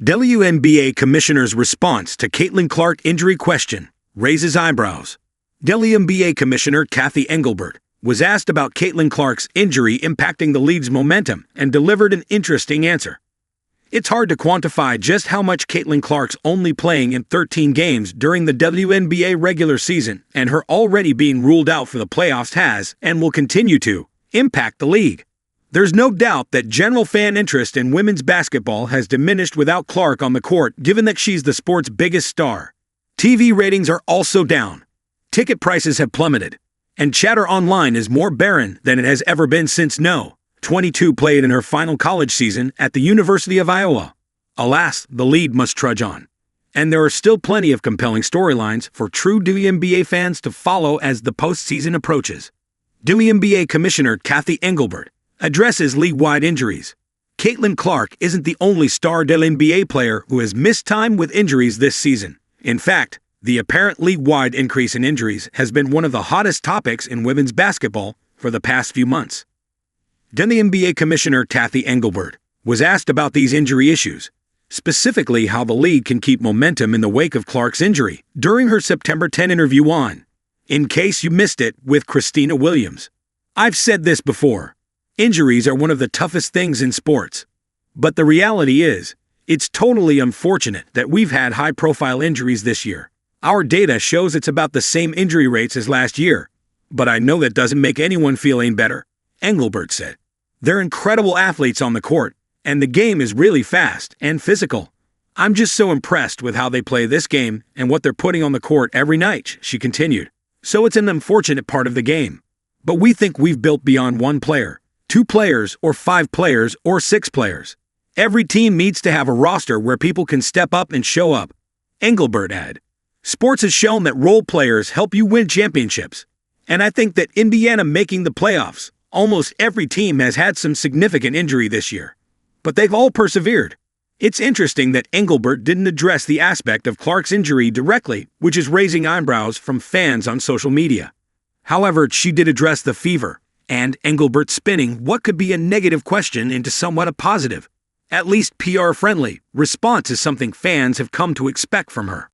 WNBA Commissioner's response to Caitlin Clark injury question raises eyebrows. WNBA Commissioner Cathy Engelbert was asked about Caitlin Clark's injury impacting the league's momentum and delivered an interesting answer. It's hard to quantify just how much Caitlin Clark's only playing in 13 games during the WNBA regular season and her already being ruled out for the playoffs has, and will continue to, impact the league. There's no doubt that general fan interest in women's basketball has diminished without Clark on the court, given that she's the sport's biggest star. TV ratings are also down. Ticket prices have plummeted. And chatter online is more barren than it has ever been since No. 22 played in her final college season at the University of Iowa. Alas, the lead must trudge on. And there are still plenty of compelling storylines for true WNBA fans to follow as the postseason approaches. WNBA Commissioner Cathy Engelbert addresses league-wide injuries. Caitlin Clark isn't the only star WNBA player who has missed time with injuries this season. In fact, the apparent league-wide increase in injuries has been one of the hottest topics in women's basketball for the past few months. WNBA Commissioner Cathy Engelbert was asked about these injury issues, specifically how the league can keep momentum in the wake of Clark's injury, during her September 10 interview on In Case You Missed It with Christina Williams. I've said this before. Injuries are one of the toughest things in sports. But the reality is, it's totally unfortunate that we've had high-profile injuries this year. Our data shows it's about the same injury rates as last year. But I know that doesn't make anyone feel any better, Engelbert said. They're incredible athletes on the court, and the game is really fast and physical. I'm just so impressed with how they play this game and what they're putting on the court every night, she continued. So it's an unfortunate part of the game. But we think we've built beyond one player, 2 players, or 5 players, or 6 players. Every team needs to have a roster where people can step up and show up, Engelbert added. Sports has shown that role players help you win championships. And I think that Indiana making the playoffs, almost every team has had some significant injury this year. But they've all persevered. It's interesting that Engelbert didn't address the aspect of Clark's injury directly, which is raising eyebrows from fans on social media. However, she did address the fever, and Engelbert spinning what could be a negative question into somewhat a positive, at least PR-friendly, response is something fans have come to expect from her.